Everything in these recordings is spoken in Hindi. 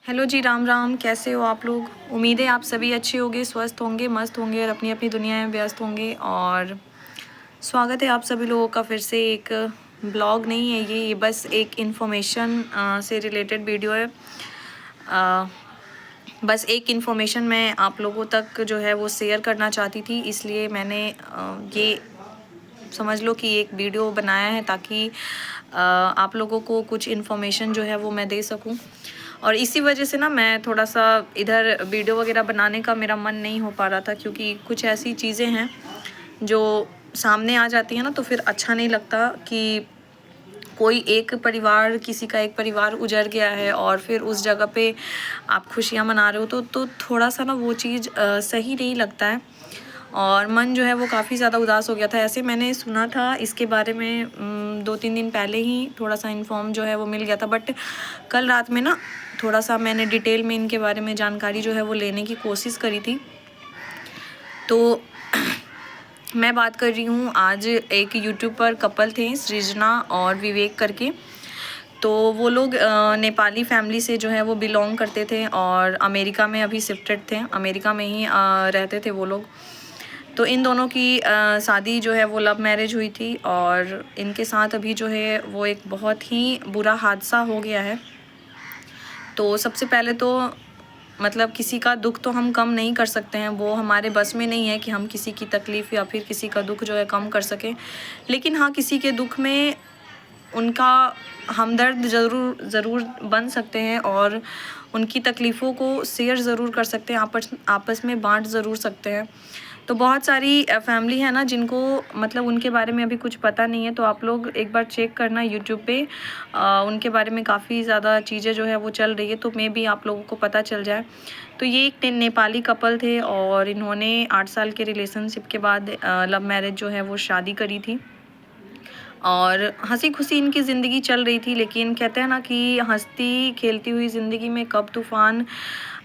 हेलो जी, राम राम। कैसे हो आप लोग? उम्मीद है आप सभी अच्छे होंगे, स्वस्थ होंगे, मस्त होंगे और अपनी अपनी दुनिया में व्यस्त होंगे। और स्वागत है आप सभी लोगों का फिर से। एक ब्लॉग नहीं है ये बस एक इन्फॉर्मेशन से रिलेटेड वीडियो है। बस एक इन्फॉर्मेशन मैं आप लोगों तक जो है वो शेयर करना चाहती थी, इसलिए मैंने ये समझ लो कि एक वीडियो बनाया है ताकि आप लोगों को कुछ इन्फॉर्मेशन जो है वो मैं दे सकूं। और इसी वजह से ना मैं थोड़ा सा इधर वीडियो वगैरह बनाने का मेरा मन नहीं हो पा रहा था, क्योंकि कुछ ऐसी चीज़ें हैं जो सामने आ जाती हैं ना, तो फिर अच्छा नहीं लगता कि कोई एक परिवार, किसी का एक परिवार उजड़ गया है और फिर उस जगह पे आप खुशियाँ मना रहे हो तो थोड़ा सा ना वो चीज़ सही नहीं लगता है। और मन जो है वो काफ़ी ज़्यादा उदास हो गया था। ऐसे मैंने सुना था इसके बारे में 2-3 दिन पहले ही थोड़ा सा इन्फॉर्म जो है वो मिल गया था, बट कल रात में ना थोड़ा सा मैंने डिटेल में इनके बारे में जानकारी जो है वो लेने की कोशिश करी थी। तो मैं बात कर रही हूँ, आज एक यूट्यूब पर कपल थे, सृजना और विवेक करके। तो वो लोग नेपाली फैमिली से जो है वो बिलोंग करते थे और अमेरिका में अभी शिफ्टेड थे, अमेरिका में ही रहते थे वो लोग। तो इन दोनों की शादी जो है वो लव मैरिज हुई थी और इनके साथ अभी जो है वो एक बहुत ही बुरा हादसा हो गया है। तो सबसे पहले तो मतलब किसी का दुख तो हम कम नहीं कर सकते हैं, वो हमारे बस में नहीं है कि हम किसी की तकलीफ़ या फिर किसी का दुख जो है कम कर सकें। लेकिन हाँ, किसी के दुख में उनका हमदर्द ज़रूर बन सकते हैं और उनकी तकलीफ़ों को शेयर ज़रूर कर सकते हैं, आपस में बाँट ज़रूर सकते हैं। तो बहुत सारी फैमिली है ना जिनको मतलब उनके बारे में अभी कुछ पता नहीं है, तो आप लोग एक बार चेक करना यूट्यूब पे। उनके बारे में काफ़ी ज़्यादा चीज़ें जो है वो चल रही है, तो मे बी आप लोगों को पता चल जाए। तो ये एक नेपाली कपल थे और इन्होंने 8 साल के रिलेशनशिप के बाद लव मैरिज जो है वो शादी करी थी और हंसी खुशी इनकी ज़िंदगी चल रही थी। लेकिन कहते हैं ना कि हंसती खेलती हुई ज़िंदगी में कब तूफ़ान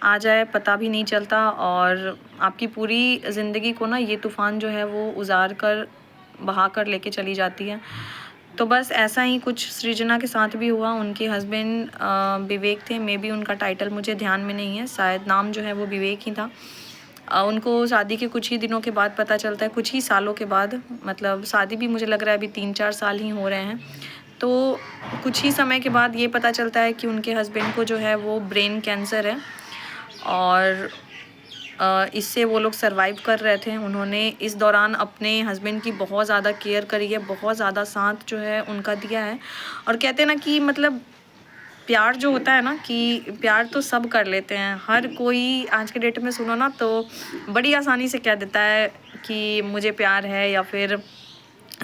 आ जाए पता भी नहीं चलता, और आपकी पूरी ज़िंदगी को ना ये तूफ़ान जो है वो उजाड़ कर बहा कर लेके चली जाती है। तो बस ऐसा ही कुछ सृजना के साथ भी हुआ। उनके हस्बैंड विवेक थे, मे बी उनका टाइटल मुझे ध्यान में नहीं है, शायद नाम जो है वो विवेक ही था। उनको शादी के कुछ ही दिनों के बाद पता चलता है, कुछ ही सालों के बाद, मतलब शादी भी मुझे लग रहा है अभी 3-4 साल ही हो रहे हैं। तो कुछ ही समय के बाद ये पता चलता है कि उनके हस्बैंड को जो है वो ब्रेन कैंसर है और इससे वो लोग सर्वाइव कर रहे थे। उन्होंने इस दौरान अपने हस्बैंड की बहुत ज़्यादा केयर करी है, बहुत ज़्यादा साथ जो है उनका दिया है। और कहते हैं ना कि मतलब प्यार जो होता है ना, कि प्यार तो सब कर लेते हैं, हर कोई आज के डेट में सुनो ना तो बड़ी आसानी से कह देता है कि मुझे प्यार है या फिर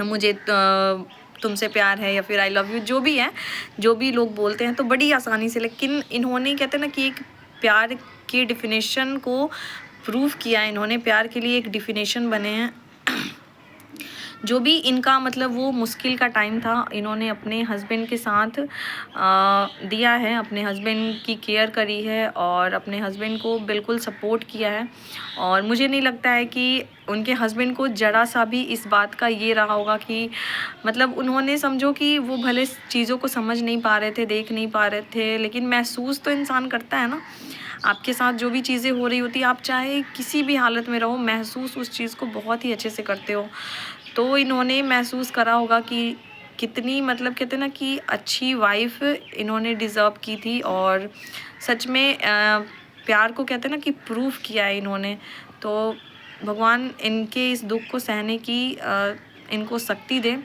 मुझे तुमसे प्यार है या फिर आई लव यू, जो भी है, जो भी लोग बोलते हैं तो बड़ी आसानी से। लेकिन इन्होंने कहते हैं ना कि एक प्यार की डिफिनेशन को प्रूव किया है, इन्होंने प्यार के लिए एक डिफिनेशन बने हैं। जो भी इनका मतलब वो मुश्किल का टाइम था, इन्होंने अपने हस्बैंड के साथ दिया है, अपने हस्बैंड की केयर करी है और अपने हस्बैंड को बिल्कुल सपोर्ट किया है। और मुझे नहीं लगता है कि उनके हस्बैंड को ज़रा सा भी इस बात का ये रहा होगा कि मतलब उन्होंने समझो कि वो भले चीज़ों को समझ नहीं पा रहे थे, देख नहीं पा रहे थे, लेकिन महसूस तो इंसान करता है ना। आपके साथ जो भी चीज़ें हो रही होती है, आप चाहे किसी भी हालत में रहो, महसूस उस चीज़ को बहुत ही अच्छे से करते हो। तो इन्होंने महसूस करा होगा कि कितनी मतलब कहते हैं ना कि अच्छी वाइफ इन्होंने डिज़र्व की थी और सच में प्यार को कहते हैं ना कि प्रूफ किया है इन्होंने। तो भगवान इनके इस दुख को सहने की इनको शक्ति दे।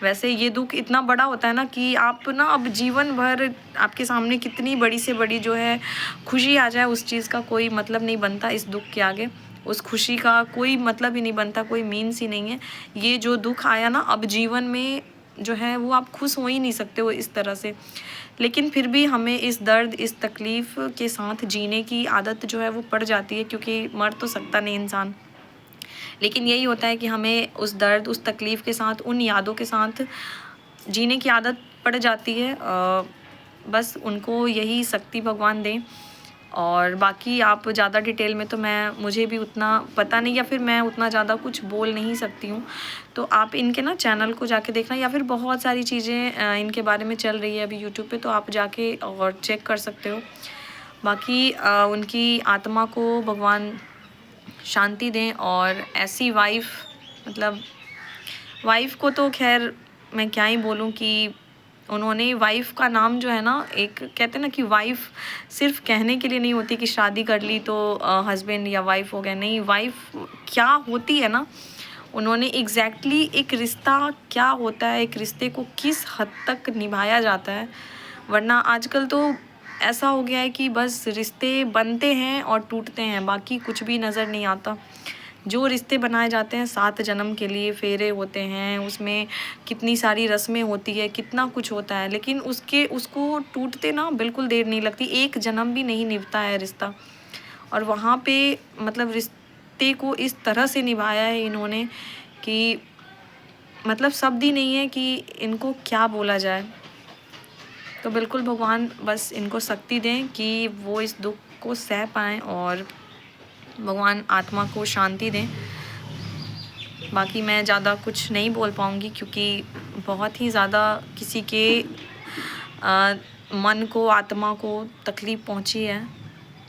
वैसे ये दुख इतना बड़ा होता है ना कि आप ना अब जीवन भर आपके सामने कितनी बड़ी से बड़ी जो है खुशी आ जाए, उस चीज़ का कोई मतलब नहीं बनता इस दुख के आगे। उस खुशी का कोई मतलब ही नहीं बनता, कोई मीन्स ही नहीं है। ये जो दुख आया ना, अब जीवन में जो है वो आप खुश हो ही नहीं सकते हो इस तरह से। लेकिन फिर भी हमें इस दर्द, इस तकलीफ़ के साथ जीने की आदत जो है वो पड़ जाती है, क्योंकि मर तो सकता नहीं इंसान। लेकिन यही होता है कि हमें उस दर्द, उस तकलीफ़ के साथ, उन यादों के साथ जीने की आदत पड़ जाती है। बस उनको यही शक्ति भगवान दें। और बाकी आप ज़्यादा डिटेल में तो मुझे भी उतना पता नहीं, या फिर मैं उतना ज़्यादा कुछ बोल नहीं सकती हूँ। तो आप इनके ना चैनल को जाके देखना, या फिर बहुत सारी चीज़ें इनके बारे में चल रही है अभी यूट्यूब पे, तो आप जाके और चेक कर सकते हो। बाकी उनकी आत्मा को भगवान शांति दें। और ऐसी वाइफ़, मतलब वाइफ़ को तो खैर मैं क्या ही बोलूँ कि उन्होंने वाइफ़ का नाम जो है ना, एक कहते हैं ना कि वाइफ़ सिर्फ़ कहने के लिए नहीं होती कि शादी कर ली तो हस्बैंड या वाइफ़ हो गए। नहीं, वाइफ़ क्या होती है ना, उन्होंने एग्जैक्टली एक रिश्ता क्या होता है, एक रिश्ते को किस हद तक निभाया जाता है। वरना आजकल तो ऐसा हो गया है कि बस रिश्ते बनते हैं और टूटते हैं, बाकी कुछ भी नज़र नहीं आता। जो रिश्ते बनाए जाते हैं 7 जन्म के लिए, फेरे होते हैं, उसमें कितनी सारी रस्में होती है, कितना कुछ होता है, लेकिन उसको टूटते ना बिल्कुल देर नहीं लगती, 1 जन्म भी नहीं निभता है रिश्ता। और वहाँ पे मतलब रिश्ते को इस तरह से निभाया है इन्होंने कि मतलब शब्द ही नहीं है कि इनको क्या बोला जाए। तो बिल्कुल भगवान बस इनको शक्ति दें कि वो इस दुःख को सह पाएँ और भगवान आत्मा को शांति दें। बाकी मैं ज़्यादा कुछ नहीं बोल पाऊँगी क्योंकि बहुत ही ज़्यादा किसी के मन को, आत्मा को तकलीफ़ पहुँची है।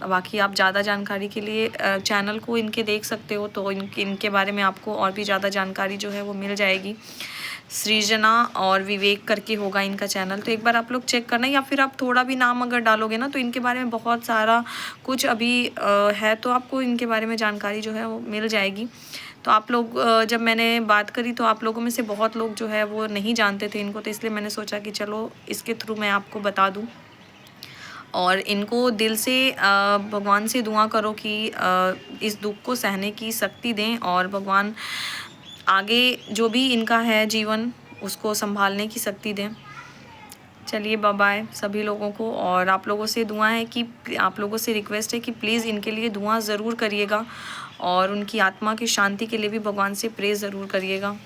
बाकी आप ज़्यादा जानकारी के लिए चैनल को इनके देख सकते हो, तो इनके बारे में आपको और भी ज़्यादा जानकारी जो है वो मिल जाएगी। सृजना और विवेक करके होगा इनका चैनल, तो एक बार आप लोग चेक करना, या फिर आप थोड़ा भी नाम अगर डालोगे ना तो इनके बारे में बहुत सारा कुछ अभी है, तो आपको इनके बारे में जानकारी जो है वो मिल जाएगी। तो आप लोग जब मैंने बात करी तो आप लोगों में से बहुत लोग जो है वो नहीं जानते थे इनको, तो इसलिए मैंने सोचा कि चलो इसके थ्रू मैं आपको बता दूँ। और इनको दिल से भगवान से दुआ करो कि इस दुःख को सहने की शक्ति दें और भगवान आगे जो भी इनका है जीवन उसको संभालने की शक्ति दें। चलिए बाय बाय सभी लोगों को। और आप लोगों से दुआ है कि आप लोगों से रिक्वेस्ट है कि प्लीज़ इनके लिए दुआ ज़रूर करिएगा और उनकी आत्मा की शांति के लिए भी भगवान से प्रे ज़रूर करिएगा।